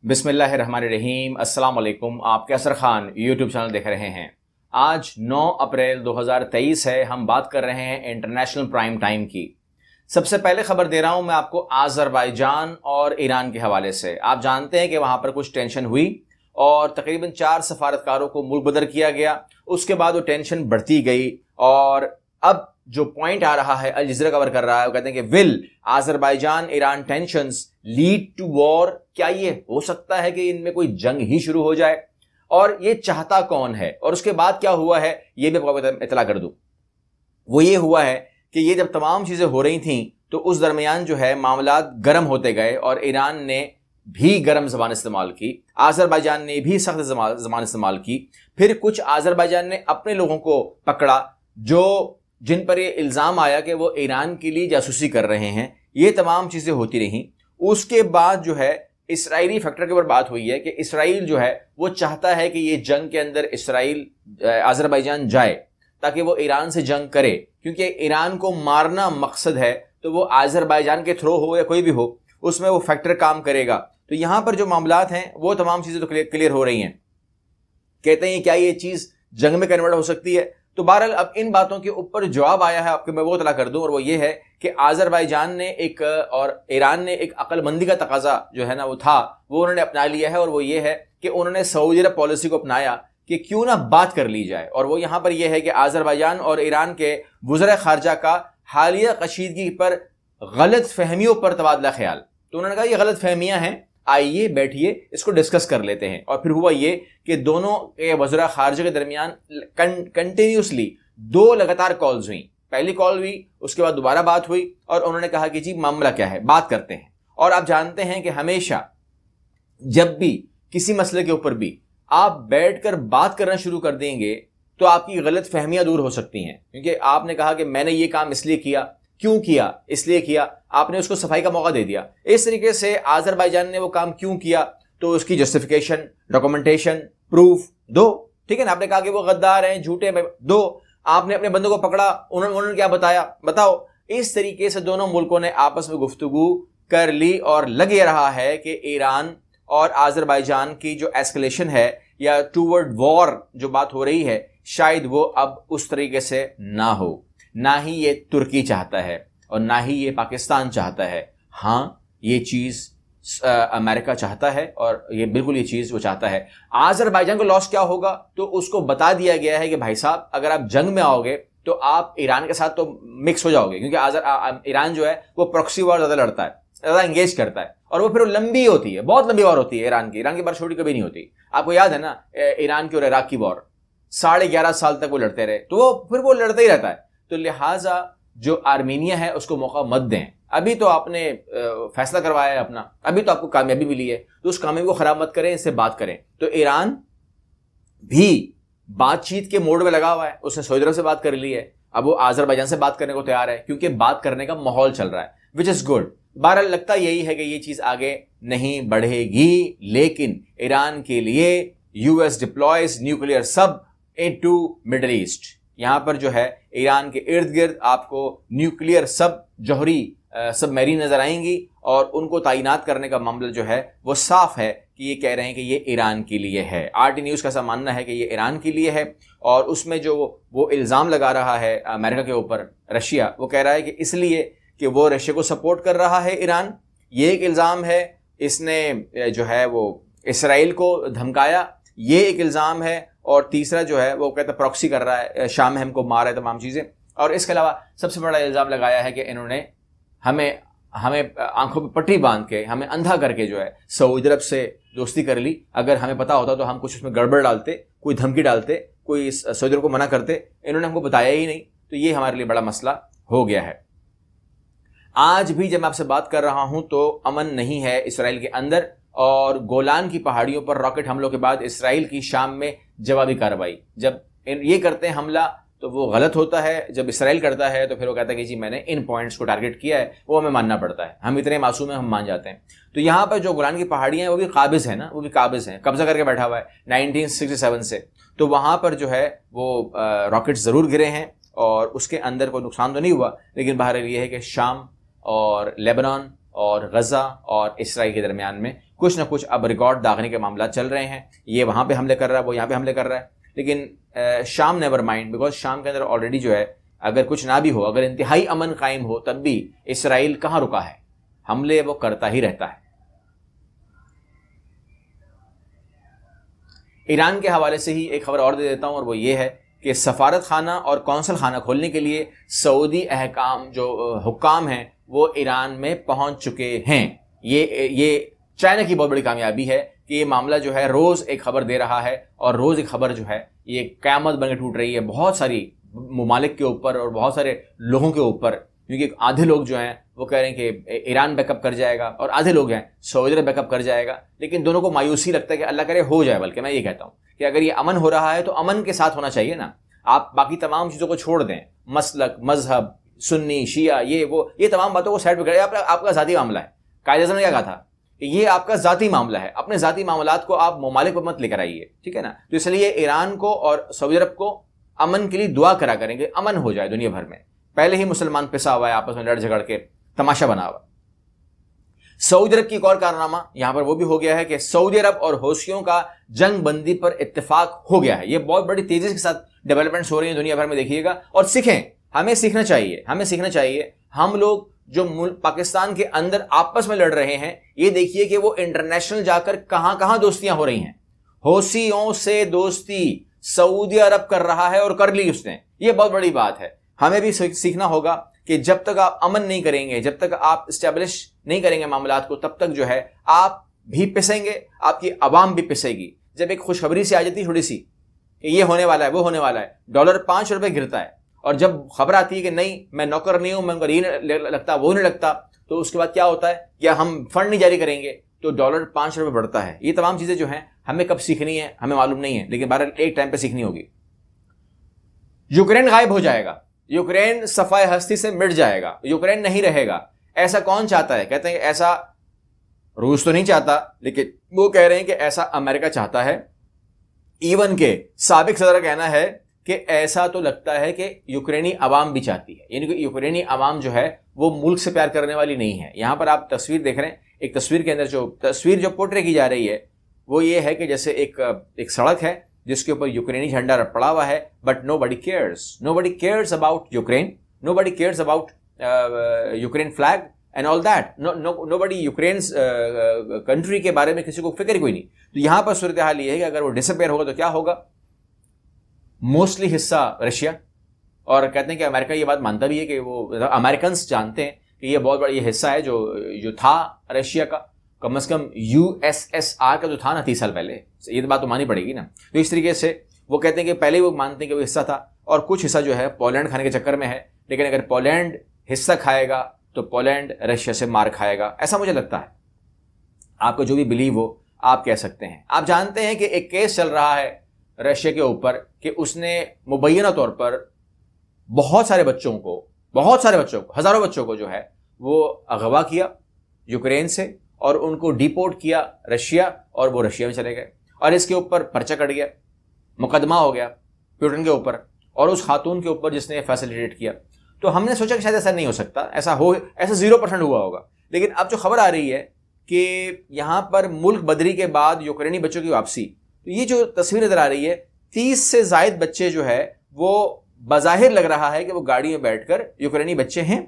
بسم اللہ الرحمن الرحیم۔ السلام علیکم۔ آپ کیسر خان یوٹیوب چینل دیکھ رہے ہیں۔ آج 9 اپریل 2023 ہے۔ ہم بات کر رہے ہیں انٹرنیشنل پرائم ٹائم کی۔ سب سے پہلے خبر دے رہا ہوں میں آپ کو آذربائیجان اور ایران کے حوالے سے۔ آپ جانتے ہیں کہ وہاں پر کچھ ٹینشن ہوئی اور تقریباً 4 سفارتکاروں کو ملک بدر کیا گیا۔ اس کے بعد وہ ٹینشن بڑھتی گئی اور اب جو پوائنٹ آ رہا ہے، الجزیرہ کور کر رہا ہے، وہ کہتے ہیں کہ will Azerbaijan Iran tensions lead to war. کیا یہ ہو سکتا ہے کہ ان میں کوئی جنگ ہی شروع ہو جائے؟ اور یہ چاہتا کون ہے اور اس کے بعد کیا ہوا ہے یہ بھی آپ کو اطلاع کر دوں۔ وہ یہ ہوا ہے کہ یہ جب تمام چیزیں ہو رہی تھیں تو اس درمیان جو ہے معاملات گرم ہوتے گئے اور ایران نے بھی گرم زبان استعمال کی، آذربائیجان نے بھی سخت زبان استعمال کی۔ پھر کچھ آذربائیجان نے اپنے لوگوں کو پکڑا جن پر یہ الزام آیا کہ وہ ایران کے لیے جاسوسی کر رہے ہیں۔ یہ تمام چیزیں ہوتی رہیں۔ اس کے بعد جو ہے اسرائیلی فیکٹر کے اوپر بات ہوئی ہے کہ اسرائیل جو ہے وہ چاہتا ہے کہ یہ جنگ کے اندر آذربائیجان جائے تاکہ وہ ایران سے جنگ کرے، کیونکہ ایران کو مارنا مقصد ہے تو وہ آذربائیجان کے تھرو ہو یا کوئی بھی ہو اس میں وہ فیکٹر کام کرے گا۔ تو یہاں پر جو معاملات ہیں وہ تمام چیزیں تو کلیئر ہو رہی ہیں۔ کہتے ہیں کیا یہ چیز جنگ میں کنورٹ ہو سکتی ہے؟ تو بہرحال اب ان باتوں کے اوپر جواب آیا ہے آپ کو، میں وہ اطلاع کر دوں، اور وہ یہ ہے کہ آذربائیجان نے اور ایران نے ایک عقل مندی کا تقاضا جو ہے نا وہ تھا، وہ انہوں نے اپنا لیا ہے، اور وہ یہ ہے کہ انہوں نے سعودی عرب پالیسی کو اپنایا کہ کیوں نہ بات کر لی جائے۔ اور وہ یہاں پر یہ ہے کہ آذربائیجان اور ایران کے وزراء خارجہ کا حالیہ کشیدگی پر غلط فہمیوں پر تبادلہ خیال۔ تو انہوں نے کہا یہ غلط فہمیاں ہیں، آئیے بیٹھیے اس کو ڈسکس کر لیتے ہیں۔ اور پھر ہوا یہ کہ دونوں کے وزراء خارجہ کے درمیان کنٹینیوسلی 2 لگاتار کالز ہوئیں۔ پہلی کال ہوئی، اس کے بعد دوبارہ بات ہوئی اور انہوں نے کہا کہ جی معاملہ کیا ہے، بات کرتے ہیں۔ اور آپ جانتے ہیں کہ ہمیشہ جب بھی کسی مسئلے کے اوپر بھی آپ بیٹھ کر بات کرنا شروع کر دیں گے تو آپ کی غلط فہمیاں دور ہو سکتی ہیں، کیونکہ آپ نے کہا کہ میں نے یہ کام اس لیے کیا، کیوں کیا، اس لیے کیا، آپ نے اس کو صفائی کا موقع دے دیا۔ اس طریقے سے آذربائیجان نے وہ کام کیوں کیا تو اس کی جسٹیفیکیشن، ڈاکومنٹیشن، پروف دو، ٹھیک ہے نا؟ آپ نے کہا کہ وہ غدار ہیں، جھوٹے ہیں، دو۔ آپ نے اپنے بندوں کو پکڑا، انہوں نے کیا بتایا، بتاؤ۔ اس طریقے سے دونوں ملکوں نے آپس میں گفتگو کر لی اور لگ یہ رہا ہے کہ ایران اور آذربائیجان کی جو ایسکلیشن ہے یا ٹوورڈ وار جو بات ہو رہی ہے، شاید وہ اب اس طریقے سے نہ ہو۔ نہ ہی یہ ترکی چاہتا ہے اور نہ ہی یہ پاکستان چاہتا ہے۔ ہاں یہ چیز امریکہ چاہتا ہے اور یہ بالکل یہ چیز وہ چاہتا ہے۔ آذربائیجان کو لاس کیا ہوگا تو اس کو بتا دیا گیا ہے کہ بھائی صاحب اگر آپ جنگ میں آؤ گے تو آپ ایران کے ساتھ تو مکس ہو جاؤ گے، کیونکہ ایران جو ہے وہ پروکسی وار زیادہ لڑتا ہے، زیادہ انگیج کرتا ہے، اور وہ پھر لمبی ہوتی ہے، بہت لمبی وار ہوتی ہے ایران کی بار چھوٹی کبھی نہیں ہوتی۔ آپ کو یاد ہے نا ایران کی اور عراق کی وار 11.5 سال تک وہ لڑتے رہے، تو وہ لڑتا ہی رہتا ہے۔ تو لہٰذا جو آرمینیا ہے اس کو موقع مت دیں۔ ابھی تو آپ نے فیصلہ کروایا ہے اپنا، ابھی تو آپ کو کامیابی ملی ہے، تو اس کامیابی کو خراب مت کریں، اس سے بات کریں۔ تو ایران بھی بات چیت کے موڈ میں لگا ہوا ہے، اس نے سعودی عرب سے بات کر لی ہے، اب وہ آذربائیجان سے بات کرنے کو تیار ہے کیونکہ بات کرنے کا ماحول چل رہا ہے، وچ از گڈ۔ بہرحال لگتا یہی ہے کہ یہ چیز آگے نہیں بڑھے گی، لیکن ایران کے لیے US ڈپلوائز نیوکلیئر سب انٹو مڈل ایسٹ۔ یہاں پر جو ہے ایران کے ارد گرد آپ کو نیوکلیئر جوہری سب میرین نظر آئیں گی، اور ان کو تعینات کرنے کا معاملہ جو ہے وہ صاف ہے کہ یہ کہہ رہے ہیں کہ یہ ایران کے لیے ہے۔ RT نیوز کا ایسا ماننا ہے کہ یہ ایران کے لیے ہے، اور اس میں جو وہ الزام لگا رہا ہے امریکہ کے اوپر رشیا، وہ کہہ رہا ہے کہ اس لیے کہ وہ رشیا کو سپورٹ کر رہا ہے ایران، یہ ایک الزام ہے۔ اس نے جو ہے وہ اسرائیل کو دھمکایا، یہ ایک الزام ہے، اور تیسرا جو ہے وہ کہتا ہے پراکسی کر رہا ہے، شام میں ہم کو مار ہے، تمام چیزیں۔ اور اس کے علاوہ سب سے بڑا الزام لگایا ہے کہ انہوں نے ہمیں آنکھوں پہ پٹی باندھ کے، ہمیں اندھا کر کے جو ہے سعودی عرب سے دوستی کر لی۔ اگر ہمیں پتا ہوتا تو ہم کچھ اس میں گڑبڑ ڈالتے، کوئی دھمکی ڈالتے، کوئی سعودی عرب کو منع کرتے، انہوں نے ہم کو بتایا ہی نہیں۔ تو یہ ہمارے لیے بڑا مسئلہ ہو گیا ہے۔ آج بھی جب میں آپ سے بات کر رہا ہوں تو امن نہیں ہے اسرائیل کے اندر، اور گولان کی پہاڑیوں پر راکٹ حملوں کے بعد اسرائیل کی شام میں جوابی کارروائی۔ جب یہ کرتے ہیں حملہ تو وہ غلط ہوتا ہے، جب اسرائیل کرتا ہے تو پھر وہ کہتا ہے کہ جی میں نے ان پوائنٹس کو ٹارگٹ کیا ہے، وہ ہمیں ماننا پڑتا ہے، ہم اتنے معصوم ہیں، ہم مان جاتے ہیں۔ تو یہاں پر جو گولان کی پہاڑیاں ہیں وہ بھی قابض ہیں نا، وہ بھی قابض ہیں، قبضہ کر کے بیٹھا ہوا ہے 1967 سے۔ تو وہاں پر جو ہے وہ راکٹ ضرور گرے ہیں اور اس کے اندر کوئی نقصان تو نہیں ہوا، لیکن بہرحال یہ ہے کہ شام اور لیبنان اور غزہ اور اسرائیل کے درمیان میں کچھ نہ کچھ اب ریکارڈ داغنے کے معاملات چل رہے ہیں. یہ وہاں پہ حملے کر رہا ہے, وہ یہاں پہ حملے کر رہا ہے. لیکن شام نیور مائنڈ, بیکاز شام کے اندر آلریڈی جو ہے اگر کچھ نہ بھی ہو, اگر انتہائی امن قائم ہو, تب بھی اسرائیل کہاں رکا ہے, حملے وہ کرتا ہی رہتا ہے. ایران کے حوالے سے ہی ایک خبر اور دے دیتا ہوں, اور وہ یہ ہے کہ سفارت خانہ اور قونصل خانہ کھولنے کے لیے سعودی حکام ہیں وہ ایران میں پہنچ چکے ہیں. یہ چائنا کی بہت بڑی کامیابی ہے کہ یہ معاملہ جو ہے روز ایک خبر دے رہا ہے, اور روز ایک خبر جو ہے یہ قیامت بن کے ٹوٹ رہی ہے بہت ساری ممالک کے اوپر اور بہت سارے لوگوں کے اوپر. کیونکہ آدھے لوگ جو ہیں وہ کہہ رہے ہیں کہ ایران بیک اپ کر جائے گا, اور آدھے لوگ ہیں سعودی عرب بیک اپ کر جائے گا. لیکن دونوں کو مایوسی لگتا ہے کہ اللہ کرے ہو جائے. بلکہ میں یہ کہتا ہوں کہ اگر یہ امن ہو رہا ہے تو امن کے ساتھ ہونا چاہیے نا. آپ باقی تمام چیزوں کو چھوڑ دیں, مسلک, مذہب, سنی, شیعہ, یہ تمام باتوں کو سائڈ پہ کریں. آپ کا ذاتی معاملہ ہے. قائد اعظم نے کیا کہا تھا کہ یہ آپ کا ذاتی معاملہ ہے, اپنے ذاتی معاملات کو آپ ممالک پر مت لے کر آئیے, ٹھیک ہے نا. تو اس لیے ایران کو اور سعودی عرب کو امن کے لیے دعا کرا کریں گے, امن ہو جائے دنیا بھر میں. پہلے ہی مسلمان پسا ہوا ہے, آپس میں لڑ جھگڑ کے تماشا بنا ہوا. سعودی عرب کی ایک اور کارنامہ یہاں پر وہ بھی ہو گیا ہے کہ سعودی عرب اور حوثیوں کا جنگ بندی پر اتفاق ہو گیا ہے. یہ بہت بڑی تیزی کے ساتھ ڈیولپمنٹس ہو رہی ہیں دنیا بھر میں, دیکھیے گا اور سیکھیں. ہمیں سیکھنا چاہیے. ہم لوگ جو پاکستان کے اندر آپس میں لڑ رہے ہیں, یہ دیکھیے کہ وہ انٹرنیشنل جا کر کہاں کہاں دوستیاں ہو رہی ہیں. حوثیوں سے دوستی سعودی عرب کر رہا ہے, اور کر لی اس نے. یہ بہت بڑی بات ہے. ہمیں بھی سیکھنا ہوگا کہ جب تک آپ امن نہیں کریں گے, جب تک آپ اسٹیبلش نہیں کریں گے معاملات کو, تب تک جو ہے آپ بھی پسیں گے, آپ کی عوام بھی پسے گی. جب ایک خوشخبری سے آ جاتی تھوڑی سی کہ یہ ہونے والا ہے, وہ ہونے والا ہے, ڈالر 5 روپے گرتا ہے, اور جب خبر آتی ہے کہ نہیں میں نوکر نہیں ہوں, میں یہ لگتا وہ نہیں لگتا, تو اس کے بعد کیا ہوتا ہے, یا ہم فنڈ نہیں جاری کریں گے تو ڈالر 5 روپے بڑھتا ہے. یہ تمام چیزیں جو ہیں ہمیں کب سیکھنی ہے ہمیں معلوم نہیں ہے, لیکن بہرحال ایک ٹائم پہ سیکھنی ہوگی. یوکرین غائب ہو جائے گا, یوکرین صفائے ہستی سے مٹ جائے گا, یوکرین نہیں رہے گا. ایسا کون چاہتا ہے؟ کہتے ہیں کہ ایسا روس تو نہیں چاہتا, لیکن وہ کہہ رہے ہیں کہ ایسا امریکہ چاہتا ہے. ایون کہ سابق صدر کا کہنا ہے کہ ایسا تو لگتا ہے کہ یوکرینی عوام بھی چاہتی ہے. یعنی کہ یوکرینی عوام جو ہے وہ ملک سے پیار کرنے والی نہیں ہے. یہاں پر آپ تصویر دیکھ رہے ہیں, ایک تصویر کے اندر جو تصویر پورٹرے کی جا رہی ہے وہ یہ ہے کہ جیسے ایک سڑک ہے جس کے اوپر یوکرینی جھنڈا پڑا ہوا ہے, but nobody cares about Ukraine, nobody cares about Ukraine flag and all that, nobody Ukraine's country کے بارے میں کسی کو فکر کوئی نہیں. تو یہاں پر صورتحال یہ ہے کہ اگر وہ ڈسپیئر ہوگا تو کیا ہوگا, موسٹلی حصہ رشیا, اور کہتے ہیں کہ امریکہ یہ بات مانتا بھی ہے کہ وہ امریکنز جانتے ہیں کہ یہ بہت بڑا یہ حصہ ہے جو تھا رشیا کا, کم از کم USSR کا جو تھا نا 30 سال پہلے, یہ بات تو مانی پڑے گی نا. تو اس طریقے سے وہ کہتے ہیں کہ پہلے وہ مانتے ہیں کہ وہ حصہ تھا, اور کچھ حصہ جو ہے پولینڈ کھانے کے چکر میں ہے. لیکن اگر پولینڈ حصہ کھائے گا تو پولینڈ رشیا سے مار کھائے گا, ایسا مجھے لگتا ہے. آپ کو جو بھی بلیو ہو آپ کہہ سکتے ہیں. آپ جانتے ہیں کہ ایک کیس چل رہا ہے رشیا کے اوپر کہ اس نے مبینہ طور پر بہت سارے بچوں کو, ہزاروں بچوں کو جو ہے وہ اغوا کیا یوکرین سے, اور ان کو ڈیپورٹ کیا رشیا, اور وہ رشیا میں چلے گئے. اور اس کے اوپر پرچہ کٹ گیا, مقدمہ ہو گیا پیوٹن کے اوپر اور اس خاتون کے اوپر جس نے فیسیلیٹیٹ کیا. تو ہم نے سوچا کہ شاید ایسا نہیں ہو سکتا, ایسا 0% ہوا ہوگا. لیکن اب جو خبر آ رہی ہے کہ یہاں پر ملک بدری کے بعد یوکرینی بچوں کی واپسی, تو یہ جو تصویر نظر آ رہی ہے 30 سے زائد بچے جو ہے وہ بظاہر لگ رہا ہے کہ وہ گاڑی میں بیٹھ کر یوکرینی بچے ہیں,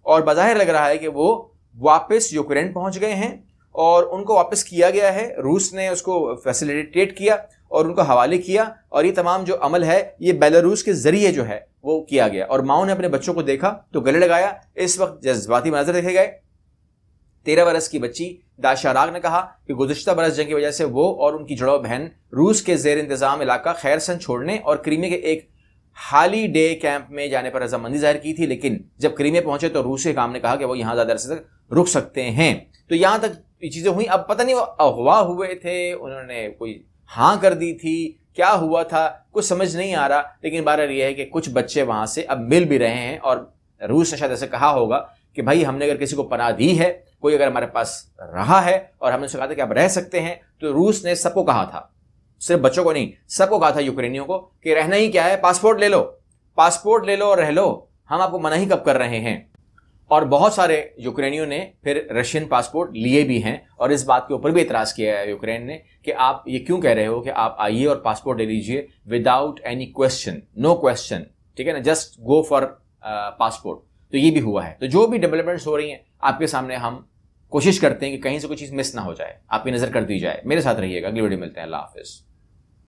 اور بظاہر لگ رہا ہے کہ وہ واپس یوکرین پہنچ گئے ہیں, اور ان کو واپس کیا گیا ہے. روس نے اس کو فیسیلیٹیٹ کیا اور ان کو حوالے کیا, اور یہ تمام جو عمل ہے یہ بیلاروس کے ذریعے جو ہے وہ کیا گیا. اور ماؤں نے اپنے بچوں کو دیکھا تو گلے لگایا. اس وقت جذباتی مناظر دیکھے گئے. 13 برس کی بچی داشا راگ نے کہا کہ گزشتہ برس جنگ کی وجہ سے وہ اور ان کی جڑواں بہن روس کے زیر انتظام علاقہ خیرسن چھوڑنے اور کریمیا کے ایک حالی ڈے کیمپ میں جانے پر رضامندی ظاہر کی تھی. لیکن جب کریمیا پہنچے تو روسی حکام نے کہا کہ وہ یہاں زیادہ عرصے تک رک سکتے ہیں. تو یہاں تک یہ چیزیں ہوئیں. اب پتہ نہیں وہ اغوا ہوئے تھے, انہوں نے کوئی ہاں کر دی تھی, کیا ہوا تھا کچھ سمجھ نہیں آ رہا. لیکن بہرحال یہ ہے کہ کچھ بچے وہاں سے اب مل بھی رہے ہیں, اور روس نے شاید ایسے کہا ہوگا کہ بھائی ہم نے اگر کسی کو پناہ دی ہے, کوئی اگر ہمارے پاس رہا ہے اور ہم نے اسے کہا تھا کہ آپ رہ سکتے ہیں, تو روس نے سب کو کہا تھا, صرف بچوں کو نہیں سب کو کہا تھا یوکرینیوں کو کہ رہنا ہی کیا ہے, پاسپورٹ لے لو اور رہ لو, ہم آپ کو منع ہی کب کر رہے ہیں. اور بہت سارے یوکرینیوں نے پھر رشین پاسپورٹ لیے بھی ہیں، اور اس بات کے اوپر بھی اعتراض کیا ہے یوکرین نے کہ آپ یہ کیوں کہہ رہے ہو کہ آپ آئیے اور پاسپورٹ لے لیجئے وداؤٹ اینی کویسچن، نو کویسچن، ٹھیک ہے نا، جسٹ گو فار پاسپورٹ. تو یہ بھی ہوا ہے. تو جو بھی ڈیولپمنٹس ہو رہی ہیں آپ کے سامنے ہم کوشش کرتے ہیں کہ کہیں سے کوئی چیز مس نہ ہو جائے، آپ کی نظر کر دی جائے. میرے ساتھ رہیے گا، اگلی ویڈیو ملتے ہیں. اللہ حافظ.